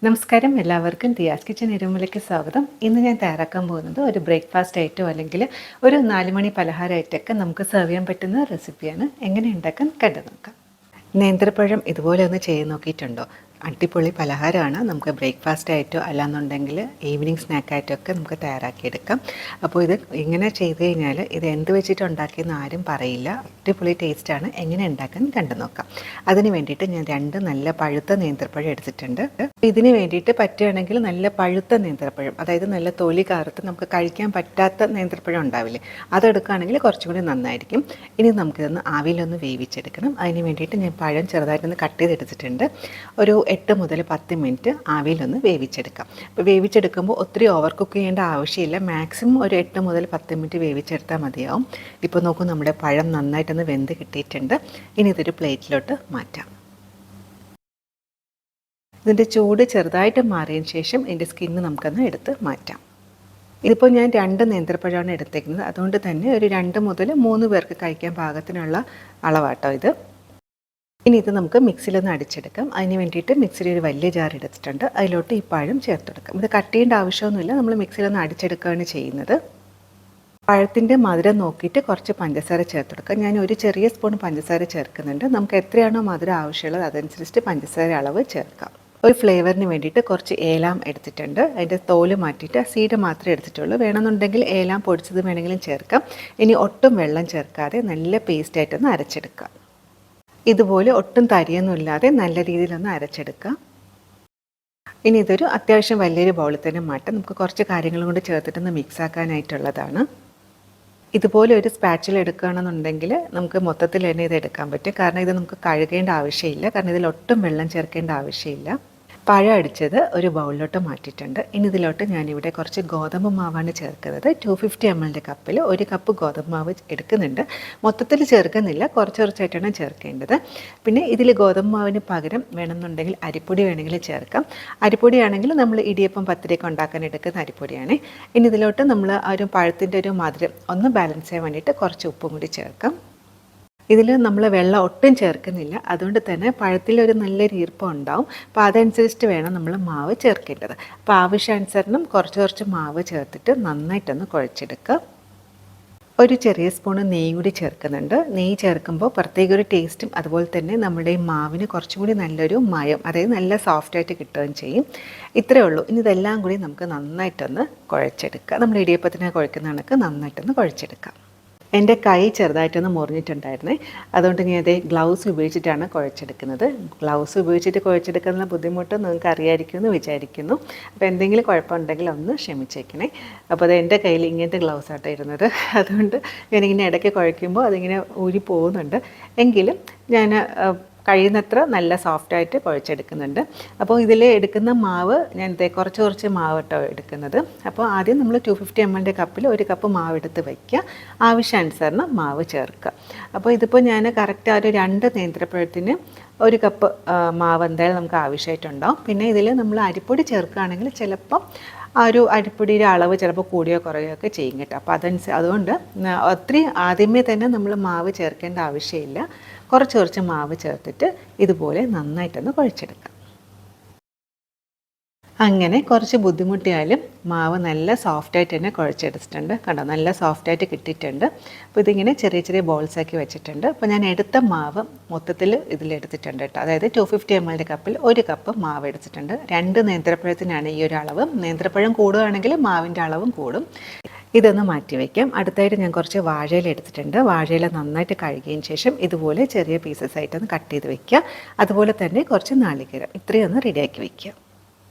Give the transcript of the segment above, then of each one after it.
നമസ്കാരം, എല്ലാവർക്കും ദിയാസ് കിച്ചൻ ഇരുമലയ്ക്ക് സ്വാഗതം. ഇന്ന് ഞാൻ തയ്യാറാക്കാൻ പോകുന്നത് ഒരു ബ്രേക്ക്ഫാസ്റ്റ് ഐറ്റോ അല്ലെങ്കിൽ ഒരു 4 മണി പലഹാരമായിട്ടൊക്കെ നമുക്ക് സെർവ് ചെയ്യാൻ പറ്റുന്ന റെസിപ്പിയാണ്. എങ്ങനെ ഉണ്ടാക്കാൻ കണ്ടു നോക്കാം. നേന്ത്രപ്പഴം ഇതുപോലെ ഒന്ന് ചെയ്ത് നോക്കിയിട്ടുണ്ടോ? അടിപൊളി പലഹാരമാണ്. നമുക്ക് ബ്രേക്ക്ഫാസ്റ്റ് ആയിട്ടോ അല്ലാന്നുണ്ടെങ്കിൽ ഈവനിങ് സ്നാക്കായിട്ടൊക്കെ നമുക്ക് തയ്യാറാക്കിയെടുക്കാം. അപ്പോൾ ഇത് ഇങ്ങനെ ചെയ്ത് കഴിഞ്ഞാൽ ഇത് എന്ത് വെച്ചിട്ട് ഉണ്ടാക്കിയെന്ന് ആരും പറയില്ല. അടിപൊളി ടേസ്റ്റാണ്. എങ്ങനെ ഉണ്ടാക്കാൻ കണ്ടു നോക്കാം. അതിന് വേണ്ടിയിട്ട് ഞാൻ 2 നല്ല പഴുത്ത നേന്ത്രപ്പഴം എടുത്തിട്ടുണ്ട്. ഇതിന് വേണ്ടിയിട്ട് പറ്റുകയാണെങ്കിൽ നല്ല പഴുത്ത നേന്ത്രപ്പഴം, അതായത് നല്ല തൊലി കാർത്ത് നമുക്ക് കഴിക്കാൻ പറ്റാത്ത നേന്ത്രപ്പഴം ഉണ്ടാവില്ലേ, അതെടുക്കുകയാണെങ്കിൽ കുറച്ചും കൂടി നന്നായിരിക്കും. ഇനി നമുക്കിതൊന്ന് ആവിയിലൊന്ന് വേവിച്ചെടുക്കണം. അതിന് വേണ്ടിയിട്ട് ഞാൻ പഴം ചെറുതായിട്ടൊന്ന് കട്ട് ചെയ്തെടുത്തിട്ടുണ്ട്. ഒരു 8 മുതൽ 10 മിനിറ്റ് ആവിയിലൊന്ന് വേവിച്ചെടുക്കാം. അപ്പോൾ വേവിച്ചെടുക്കുമ്പോൾ ഒത്തിരി ഓവർ കുക്ക് ചെയ്യേണ്ട ആവശ്യമില്ല. മാക്സിമം ഒരു 8 മുതൽ 10 മിനിറ്റ് വേവിച്ചെടുത്താൽ മതിയാവും. ഇപ്പോൾ നോക്കൂ, നമ്മുടെ പഴം നന്നായിട്ടൊന്ന് വെന്ത് കിട്ടിയിട്ടുണ്ട്. ഇനി ഇതൊരു പ്ലേറ്റിലോട്ട് മാറ്റാം. ഇതിൻ്റെ ചൂട് ചെറുതായിട്ട് മാറിയതിന് ശേഷം ഇതിൻ്റെ സ്കിന്ന് നമുക്കൊന്ന് എടുത്ത് മാറ്റാം. ഇതിപ്പോൾ ഞാൻ 2 നേന്ത്രപ്പഴമാണ് എടുത്തേക്കുന്നത്. അതുകൊണ്ട് തന്നെ ഒരു 2 മുതൽ 3 പേർക്ക് കഴിക്കാൻ പാകത്തിനുള്ള അളവാട്ടോ ഇത്. ഇനി ഇത് നമുക്ക് മിക്സിയിലൊന്ന് അടിച്ചെടുക്കാം. അതിന് വേണ്ടിയിട്ട് മിക്സിയിൽ ഒരു വലിയ ജാർ എടുത്തിട്ടുണ്ട്. അതിലോട്ട് ഈ പഴം ചേർത്തെടുക്കാം. ഇത് കട്ട് ചെയ്യേണ്ട ആവശ്യമൊന്നുമില്ല, നമ്മൾ മിക്സിയിലൊന്ന് അടിച്ചെടുക്കുകയാണ് ചെയ്യുന്നത്. പഴത്തിൻ്റെ മധുരം നോക്കിയിട്ട് കുറച്ച് പഞ്ചസാര ചേർത്തെടുക്കാം. ഞാൻ ഒരു ചെറിയ സ്പൂൺ പഞ്ചസാര ചേർക്കുന്നുണ്ട്. നമുക്ക് എത്രയാണോ മധുരം ആവശ്യമുള്ളത് അതനുസരിച്ച് പഞ്ചസാര അളവ് ചേർക്കാം. ഒരു ഫ്ലേവറിന് വേണ്ടിയിട്ട് കുറച്ച് ഏലാം എടുത്തിട്ടുണ്ട്. അതിൻ്റെ തോല് മാറ്റിയിട്ട് സീഡ് മാത്രമേ എടുത്തിട്ടുള്ളൂ. വേണമെന്നുണ്ടെങ്കിൽ ഏലാം പൊടിച്ചത് വേണമെങ്കിലും ചേർക്കാം. ഇനി ഒട്ടും വെള്ളം ചേർക്കാതെ നല്ല പേസ്റ്റായിട്ടൊന്ന് അരച്ചെടുക്കാം. ഇതുപോലെ ഒട്ടും തരിയൊന്നുമില്ലാതെ നല്ല രീതിയിലൊന്ന് അരച്ചെടുക്കാം. ഇനി ഇതൊരു അത്യാവശ്യം വലിയൊരു ബൗളിൽ തന്നെ മാറ്റാം. നമുക്ക് കുറച്ച് കാര്യങ്ങളും കൊണ്ട് ചേർത്തിട്ടൊന്ന് മിക്സ് ആക്കാനായിട്ടുള്ളതാണ്. ഇതുപോലെ ഒരു സ്പാച്ചിൽ എടുക്കുകയാണെന്നുണ്ടെങ്കിൽ നമുക്ക് മൊത്തത്തിൽ തന്നെ ഇത് എടുക്കാൻ പറ്റും. കാരണം ഇത് നമുക്ക് കഴുകേണ്ട ആവശ്യമില്ല. കാരണം ഇതിൽ ഒട്ടും വെള്ളം ചേർക്കേണ്ട ആവശ്യമില്ല. പഴം അടിച്ചത് ഒരു ബൗളിലോട്ട് മാറ്റിയിട്ടുണ്ട്. ഇനി ഇതിലോട്ട് ഞാനിവിടെ കുറച്ച് ഗോതമ്പ് മാവാണ് ചേർക്കുന്നത്. 250 ml കപ്പിൽ 1 കപ്പ് ഗോതമ്പ് മാവ് എടുക്കുന്നുണ്ട്. മൊത്തത്തിൽ ചേർക്കുന്നില്ല, കുറച്ച് കുറച്ചായിട്ടാണ് ചേർക്കേണ്ടത്. പിന്നെ ഇതിൽ ഗോതമ്പ് മാവിന് പകരം വേണമെന്നുണ്ടെങ്കിൽ അരിപ്പൊടി വേണമെങ്കിൽ ചേർക്കാം. അരിപ്പൊടിയാണെങ്കിൽ നമ്മൾ ഇടിയപ്പം പത്തിരിയൊക്കെ ഉണ്ടാക്കാൻ എടുക്കുന്ന അരിപ്പൊടിയാണ്. ഇനി ഇതിലോട്ട് നമ്മൾ ആ ഒരു പഴത്തിൻ്റെ ഒരു മധുരം ഒന്ന് ബാലൻസ് ചെയ്യാൻ വേണ്ടിയിട്ട് കുറച്ച് ഉപ്പും കൂടി ചേർക്കാം. ഇതിൽ നമ്മൾ വെള്ളം ഒട്ടും ചേർക്കുന്നില്ല. അതുകൊണ്ട് തന്നെ പഴത്തിലൊരു നല്ലൊരു ഈർപ്പം ഉണ്ടാവും. അപ്പോൾ അതനുസരിച്ചിട്ട് വേണം നമ്മൾ മാവ് ചേർക്കേണ്ടത്. അപ്പോൾ ആവശ്യാനുസരണം കുറച്ച് കുറച്ച് മാവ് ചേർത്തിട്ട് നന്നായിട്ടൊന്ന് കുഴച്ചെടുക്കുക. ഒരു ചെറിയ സ്പൂണ് നെയ്യ് കൂടി ചേർക്കുന്നുണ്ട്. നെയ്യ് ചേർക്കുമ്പോൾ പ്രത്യേക ഒരു ടേസ്റ്റും അതുപോലെ തന്നെ നമ്മുടെ ഈ മാവിന് കുറച്ചും കൂടി നല്ലൊരു മയം, അതായത് നല്ല സോഫ്റ്റായിട്ട് കിട്ടുകയും ചെയ്യും. ഇത്രയേ ഉള്ളൂ. ഇനി ഇതെല്ലാം കൂടി നമുക്ക് നന്നായിട്ടൊന്ന് കുഴച്ചെടുക്കുക. നമ്മൾ ഇടിയപ്പത്തിന് കുഴക്കുന്ന കണക്ക് നന്നായിട്ടൊന്ന് കുഴച്ചെടുക്കാം. എൻ്റെ കൈ ചെറുതായിട്ടൊന്ന് മുറിഞ്ഞിട്ടുണ്ടായിരുന്നേ. അതുകൊണ്ട് ഞാൻ അതേ ഗ്ലൗസ് ഉപയോഗിച്ചിട്ടാണ് കുഴച്ചെടുക്കുന്നത്. ഗ്ലൗസ് ഉപയോഗിച്ചിട്ട് കുഴച്ചെടുക്കുന്ന ബുദ്ധിമുട്ട് നിങ്ങൾക്ക് അറിയാമായിരിക്കുമെന്ന് വിചാരിക്കുന്നു. അപ്പോൾ എന്തെങ്കിലും കുഴപ്പമുണ്ടെങ്കിൽ ഒന്ന് ക്ഷമിച്ചേക്കണേ. അപ്പോൾ അത് എൻ്റെ കയ്യിൽ ഇങ്ങനത്തെ ഗ്ലൗസ് ആട്ടോ ഇരുന്നത്. അതുകൊണ്ട് ഞാനിങ്ങനെ ഇടയ്ക്ക് കുഴയ്ക്കുമ്പോൾ അതിങ്ങനെ ഊരി പോകുന്നുണ്ട്. എങ്കിലും ഞാൻ കഴിയുന്നത്ര നല്ല സോഫ്റ്റായിട്ട് കുഴച്ചെടുക്കുന്നുണ്ട്. അപ്പോൾ ഇതിൽ എടുക്കുന്ന മാവ് ഞാൻ കുറച്ച് കുറച്ച് മാവ് കേട്ടോ എടുക്കുന്നത്. അപ്പോൾ ആദ്യം നമ്മൾ 250 ml കപ്പിൽ 1 കപ്പ് മാവ് എടുത്ത് വയ്ക്കുക. ആവശ്യാനുസരണം മാവ് ചേർക്കുക. അപ്പോൾ ഇതിപ്പോൾ ഞാൻ കറക്റ്റ് ആ ഒരു 2 നേന്ത്രപ്പഴത്തിന് 1 കപ്പ് മാവ് എന്തായാലും നമുക്ക് ആവശ്യമായിട്ടുണ്ടാവും. പിന്നെ ഇതിൽ നമ്മൾ അരിപ്പൊടി ചേർക്കുകയാണെങ്കിൽ ചിലപ്പം ആ ഒരു അരിപ്പൊടിയുടെ അളവ് ചിലപ്പോൾ കൂടിയോ കുറയോ ഒക്കെ ചെയ്യും കേട്ടോ. അപ്പോൾ അതുകൊണ്ട് ഒത്തിരി ആദ്യമേ തന്നെ നമ്മൾ മാവ് ചേർക്കേണ്ട ആവശ്യമില്ല. കുറച്ച് കുറച്ച് മാവ് ചേർത്തിട്ട് ഇതുപോലെ നന്നായിട്ടൊന്ന് കുഴച്ചെടുക്കാം. അങ്ങനെ കുറച്ച് ബുദ്ധിമുട്ടിയാലും മാവ് നല്ല സോഫ്റ്റായിട്ട് തന്നെ കുഴച്ചെടുത്തിട്ടുണ്ട്. കണ്ടോ, നല്ല സോഫ്റ്റായിട്ട് കിട്ടിയിട്ടുണ്ട്. അപ്പോൾ ഇതിങ്ങനെ ചെറിയ ചെറിയ ബോൾസാക്കി വെച്ചിട്ടുണ്ട്. അപ്പോൾ ഞാൻ എടുത്ത മാവ് മൊത്തത്തിൽ ഇതിലെടുത്തിട്ടുണ്ട് കേട്ടോ. അതായത് 250 ml കപ്പിൽ 1 കപ്പ് മാവ് എടുത്തിട്ടുണ്ട്. 2 നേന്ത്രപ്പഴത്തിനാണ് ഈ ഒരു അളവ്. നേന്ത്രപ്പഴം കൂടുകയാണെങ്കിൽ മാവിൻ്റെ അളവും കൂടും. ഇതൊന്ന് മാറ്റി വയ്ക്കാം. അടുത്തായിട്ട് ഞാൻ കുറച്ച് വാഴയില എടുത്തിട്ടുണ്ട്. വാഴയില നന്നായിട്ട് കഴുകിയതിന് ശേഷം ഇതുപോലെ ചെറിയ പീസസ് ആയിട്ടൊന്ന് കട്ട് ചെയ്ത് വയ്ക്കുക. അതുപോലെ തന്നെ കുറച്ച് നാളികേരം ഇത്രയൊന്ന് റെഡിയാക്കി വയ്ക്കുക.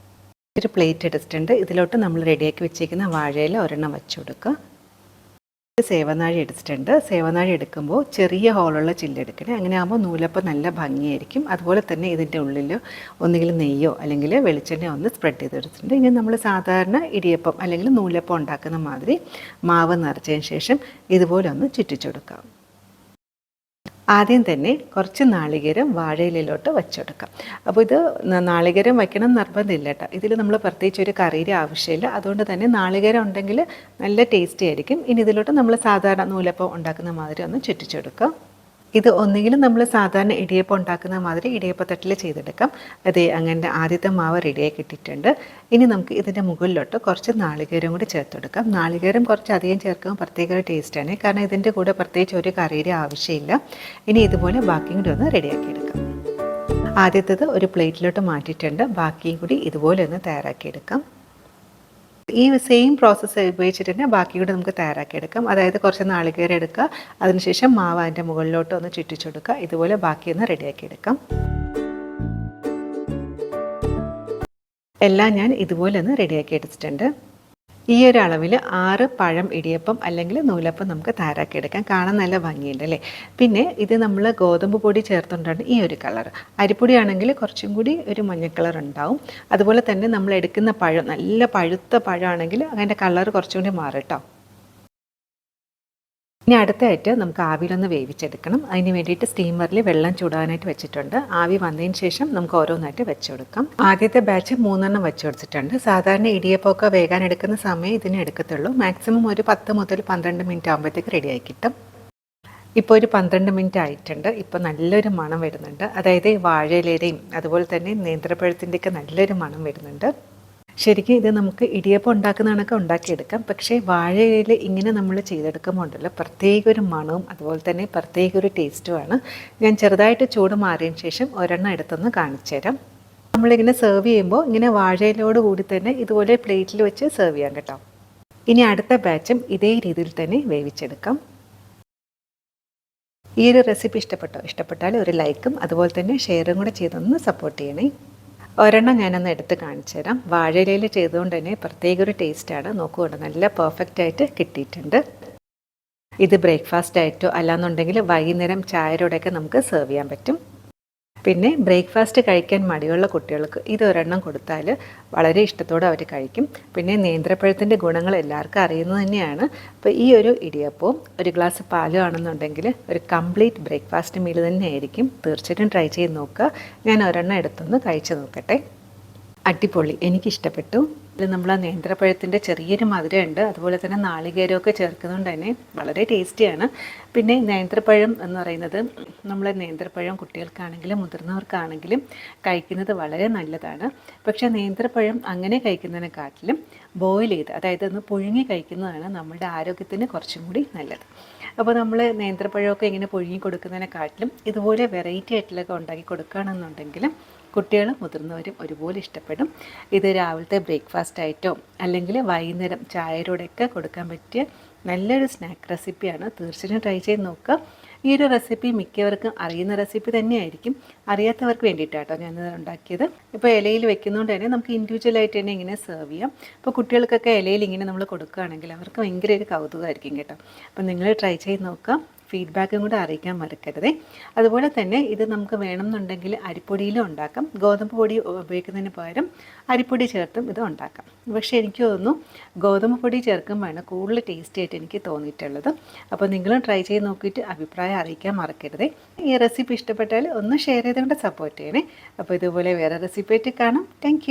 ഒരു പ്ലേറ്റ് എടുത്തിട്ടുണ്ട്. ഇതിലോട്ട് നമ്മൾ റെഡിയാക്കി വെച്ചിരിക്കുന്ന വാഴയില ഒരെണ്ണം വെച്ച് കൊടുക്കുക. സേവനാഴി എടുത്തിട്ടുണ്ട്. സേവനാഴി എടുക്കുമ്പോൾ ചെറിയ ഹോളുള്ള ചില്ലെടുക്കണേ. അങ്ങനെ ആകുമ്പോൾ നൂലപ്പം നല്ല ഭംഗിയായിരിക്കും. അതുപോലെ തന്നെ ഇതിൻ്റെ ഉള്ളിൽ ഒന്നുകിൽ നെയ്യോ അല്ലെങ്കിൽ വെളിച്ചെണ്ണയോ ഒന്ന് സ്പ്രെഡ് ചെയ്തെടുത്തിട്ടുണ്ട്. ഇനി നമ്മൾ സാധാരണ ഇടിയപ്പം അല്ലെങ്കിൽ നൂലപ്പം ഉണ്ടാക്കുന്ന മാതിരി മാവ് നിറച്ചതിന് ശേഷം ഇതുപോലെ ഒന്ന് ചുറ്റിച്ചെടുക്കാം. ആദ്യം തന്നെ കുറച്ച് നാളികേരം വാഴയിലയിലോട്ട് വെച്ചെടുക്കാം. അപ്പോൾ ഇത് നാളികേരം വയ്ക്കണം നിർബന്ധമില്ല കേട്ടോ. ഇതിൽ നമ്മൾ പ്രത്യേകിച്ച് ഒരു കറിയുടെ ആവശ്യമില്ല. അതുകൊണ്ട് തന്നെ നാളികേരം ഉണ്ടെങ്കിൽ നല്ല ടേസ്റ്റി ആയിരിക്കും. ഇനി ഇതിലോട്ട് നമ്മൾ സാധാരണ നൂലപ്പം ഉണ്ടാക്കുന്ന മാതിരി ഒന്ന് ചുറ്റിച്ചെടുക്കാം. ഇത് ഒന്നുകിലും നമ്മൾ സാധാരണ ഇടിയപ്പം ഉണ്ടാക്കുന്ന മാതിരി ഇടിയപ്പത്തട്ടിൽ ചെയ്തെടുക്കാം. അതെ, അങ്ങനെ ആദ്യത്തെ മാവ് റെഡിയായി കിട്ടിയിട്ടുണ്ട്. ഇനി നമുക്ക് ഇതിൻ്റെ മുകളിലോട്ട് കുറച്ച് നാളികേരം കൂടി ചേർത്തെടുക്കാം. നാളികേരം കുറച്ച് അധികം ചേർക്കുമ്പോൾ പ്രത്യേക ഒരു ടേസ്റ്റാണ്, കാരണം ഇതിൻ്റെ കൂടെ പ്രത്യേകിച്ച് ഒരു കറിയുടെ ആവശ്യമില്ല. ഇനി ഇതുപോലെ ബാക്കിയും കൂടി ഒന്ന് റെഡിയാക്കി എടുക്കാം. ആദ്യത്തേത് ഒരു പ്ലേറ്റിലോട്ട് മാറ്റിയിട്ടുണ്ട്. ബാക്കിയും കൂടി ഇതുപോലെ ഒന്ന് തയ്യാറാക്കിയെടുക്കാം. ഈ സെയിം പ്രോസസ്സ് ഉപയോഗിച്ചിട്ട് തന്നെ ബാക്കി കൂടെ നമുക്ക് തയ്യാറാക്കിയെടുക്കാം. അതായത് കുറച്ച് നാളികേരം എടുക്കുക, അതിനുശേഷം മാവ് അതിൻ്റെ മുകളിലോട്ട് ഒന്ന് ചുറ്റിച്ചെടുക്കുക. ഇതുപോലെ ബാക്കിയൊന്ന് റെഡിയാക്കിയെടുക്കാം. എല്ലാം ഞാൻ ഇതുപോലെ ഒന്ന് റെഡിയാക്കി എടുത്തിട്ടുണ്ട്. ഈ ഒരു അളവിൽ 6 പഴം ഇടിയപ്പം അല്ലെങ്കിൽ നൂലപ്പം നമുക്ക് തയ്യാറാക്കിയെടുക്കാം. കാണാൻ നല്ല ഭംഗിയുണ്ട് അല്ലേ? പിന്നെ ഇത് നമ്മൾ ഗോതമ്പ് പൊടി ചേർത്തുകൊണ്ടാണ് ഈ ഒരു കളർ. അരിപ്പൊടി ആണെങ്കിൽ കുറച്ചും കൂടി ഒരു മഞ്ഞ കളർ ഉണ്ടാവും. അതുപോലെ തന്നെ നമ്മൾ എടുക്കുന്ന പഴം നല്ല പഴുത്ത പഴമാണെങ്കിൽ അതിൻ്റെ കളർ കുറച്ചും കൂടി മാറും കേട്ടോ. ഇനി അടുത്തായിട്ട് നമുക്ക് ആവിയിലൊന്ന് വേവിച്ചെടുക്കണം. അതിന് വേണ്ടിയിട്ട് സ്റ്റീമറിൽ വെള്ളം ചൂടാനായിട്ട് വെച്ചിട്ടുണ്ട്. ആവി വന്നതിന് ശേഷം നമുക്ക് ഓരോന്നായിട്ട് വെച്ച് കൊടുക്കാം. ആദ്യത്തെ ബാച്ച് 3 വെച്ച് കൊടുത്തിട്ടുണ്ട്. സാധാരണ ഇടിയപ്പമൊക്കെ വേകാൻ എടുക്കുന്ന സമയം ഇതിന് എടുക്കത്തുള്ളൂ. മാക്സിമം ഒരു 10 മുതൽ 12 മിനിറ്റ് ആകുമ്പോഴത്തേക്ക് റെഡിയായി കിട്ടും. ഇപ്പോൾ ഒരു 12 മിനിറ്റ് ആയിട്ടുണ്ട്. ഇപ്പോൾ നല്ലൊരു മണം വരുന്നുണ്ട്. അതായത് വാഴയിലയുടെയും അതുപോലെ തന്നെ നേന്ത്രപ്പഴത്തിൻ്റെയൊക്കെ നല്ലൊരു മണം വരുന്നുണ്ട്. ശരിക്കും ഇത് നമുക്ക് ഇടിയപ്പം ഉണ്ടാക്കുന്നതൊക്കെ ഉണ്ടാക്കിയെടുക്കാം. പക്ഷേ വാഴയില ഇങ്ങനെ നമ്മൾ ചെയ്തെടുക്കുമ്പോൾ ഉണ്ടല്ലോ, പ്രത്യേക ഒരു മണവും അതുപോലെ തന്നെ പ്രത്യേക ഒരു ടേസ്റ്റുമാണ്. ഞാൻ ചെറുതായിട്ട് ചൂട് മാറിയതിന് ശേഷം ഒരെണ്ണം എടുത്തൊന്ന് കാണിച്ചു തരാം. നമ്മളിങ്ങനെ സെർവ് ചെയ്യുമ്പോൾ ഇങ്ങനെ വാഴയിലോട് കൂടി തന്നെ ഇതുപോലെ പ്ലേറ്റിൽ വെച്ച് സെർവ് ചെയ്യാം കേട്ടോ. ഇനി അടുത്ത ബാച്ചും ഇതേ രീതിയിൽ തന്നെ വേവിച്ചെടുക്കാം. ഈ ഒരു റെസിപ്പി ഇഷ്ടപ്പെട്ടാൽ ഒരു ലൈക്കും അതുപോലെ തന്നെ ഷെയറും കൂടെ ചെയ്തൊന്ന് സപ്പോർട്ട് ചെയ്യണേ. ഒരെണ്ണം ഞാനൊന്ന് എടുത്ത് കാണിച്ചു തരാം. വാഴയിലയിൽ ചെയ്തുകൊണ്ട് തന്നെ പ്രത്യേക ഒരു ടേസ്റ്റാണ്. നോക്കുകൊണ്ട് നല്ല പെർഫെക്റ്റ് ആയിട്ട് കിട്ടിയിട്ടുണ്ട്. ഇത് ബ്രേക്ക്ഫാസ്റ്റ് ആയിട്ടോ അല്ലാന്നുണ്ടെങ്കിൽ വൈകുന്നേരം ചായയോടെയൊക്കെ നമുക്ക് സെർവ് ചെയ്യാൻ പറ്റും. പിന്നെ ബ്രേക്ക്ഫാസ്റ്റ് കഴിക്കാൻ മടിയുള്ള കുട്ടികൾക്ക് ഇതൊരെണ്ണം കൊടുത്താൽ വളരെ ഇഷ്ടത്തോടെ അവർ കഴിക്കും. പിന്നെ നേന്ത്രപ്പഴത്തിൻ്റെ ഗുണങ്ങൾ എല്ലാവർക്കും അറിയുന്നത് തന്നെയാണ്. അപ്പോൾ ഈ ഒരു ഇടിയപ്പവും ഒരു ഗ്ലാസ് പാലും ആണെന്നുണ്ടെങ്കിൽ ഒരു കംപ്ലീറ്റ് ബ്രേക്ക്ഫാസ്റ്റ് മീൽ തന്നെയായിരിക്കും. തീർച്ചയായിട്ടും ട്രൈ ചെയ്ത് നോക്കുക. ഞാൻ ഒരെണ്ണം എടുത്തൊന്ന് കഴിച്ച് നോക്കട്ടെ. അടിപൊളി, എനിക്കിഷ്ടപ്പെട്ടു. ഇതിൽ നമ്മൾ ആ നേന്ത്രപ്പഴത്തിൻ്റെ ചെറിയൊരു മധുരമുണ്ട്, അതുപോലെ തന്നെ നാളികേരമൊക്കെ ചേർക്കുന്നതുകൊണ്ട് തന്നെ വളരെ ടേസ്റ്റിയാണ്. പിന്നെ നേന്ത്രപ്പഴം എന്ന് പറയുന്നത് നമ്മൾ നേന്ത്രപ്പഴം കുട്ടികൾക്കാണെങ്കിലും മുതിർന്നവർക്കാണെങ്കിലും കഴിക്കുന്നത് വളരെ നല്ലതാണ്. പക്ഷേ നേന്ത്രപ്പഴം അങ്ങനെ കഴിക്കുന്നതിനെക്കാട്ടിലും ബോയിൽ ചെയ്ത്, അതായത് ഒന്ന് പുഴുങ്ങി കഴിക്കുന്നതാണ് നമ്മുടെ ആരോഗ്യത്തിന് കുറച്ചും കൂടി നല്ലത്. അപ്പോൾ നമ്മൾ നേന്ത്രപ്പഴമൊക്കെ ഇങ്ങനെ പുഴുങ്ങി കൊടുക്കുന്നതിനെക്കാട്ടിലും ഇതുപോലെ വെറൈറ്റി ആയിട്ടുള്ളതൊക്കെ ഉണ്ടാക്കി കൊടുക്കുകയാണെന്നുണ്ടെങ്കിൽ കുട്ടികളും മുതിർന്നവരും ഒരുപോലെ ഇഷ്ടപ്പെടും. ഇത് രാവിലത്തെ ബ്രേക്ക്ഫാസ്റ്റ് ആയിട്ടോ അല്ലെങ്കിൽ വൈകുന്നേരം ചായയോടെയൊക്കെ കൊടുക്കാൻ പറ്റിയ നല്ലൊരു സ്നാക്ക് റെസിപ്പിയാണ്. തീർച്ചയായിട്ടും ട്രൈ ചെയ്ത് നോക്കുക. ഈ ഒരു റെസിപ്പി മിക്കവർക്കും അറിയുന്ന റെസിപ്പി തന്നെയായിരിക്കും. അറിയാത്തവർക്ക് വേണ്ടിയിട്ടാട്ടോ ഞാനിത് ഉണ്ടാക്കിയത്. ഇപ്പോൾ ഇലയിൽ വെക്കുന്നതുകൊണ്ട് തന്നെ നമുക്ക് ഇൻഡിവിജ്വലായിട്ട് തന്നെ ഇങ്ങനെ സെർവ് ചെയ്യാം. അപ്പോൾ കുട്ടികൾക്കൊക്കെ ഇലയിൽ ഇങ്ങനെ നമ്മൾ കൊടുക്കുകയാണെങ്കിൽ അവർക്ക് ഭയങ്കര ഒരു കൗതുകമായിരിക്കും കേട്ടോ. അപ്പോൾ നിങ്ങൾ ട്രൈ ചെയ്ത് നോക്കുക. ഫീഡ്ബാക്കും കൂടെ അറിയിക്കാൻ മറക്കരുതേ. അതുപോലെ തന്നെ ഇത് നമുക്ക് വേണമെന്നുണ്ടെങ്കിൽ അരിപ്പൊടിയിലും ഉണ്ടാക്കാം. ഗോതമ്പ് പൊടി ഉപയോഗിക്കുന്നതിന് പകരം അരിപ്പൊടി ചേർത്തും ഇത് ഉണ്ടാക്കാം. പക്ഷേ എനിക്ക് തോന്നുന്നു ഗോതമ്പ് പൊടി ചേർക്കുമ്പോഴാണ് കൂടുതൽ ടേസ്റ്റി ആയിട്ട് എനിക്ക് തോന്നിയിട്ടുള്ളത്. അപ്പോൾ നിങ്ങളും ട്രൈ ചെയ്ത് നോക്കിയിട്ട് അഭിപ്രായം അറിയിക്കാൻ മറക്കരുതേ. ഈ റെസിപ്പി ഇഷ്ടപ്പെട്ടാൽ ഒന്ന് ഷെയർ ചെയ്തുകൊണ്ട് സപ്പോർട്ട് ചെയ്യണേ. അപ്പോൾ ഇതുപോലെ വേറെ റെസിപ്പി ആയിട്ട് കാണാം. താങ്ക്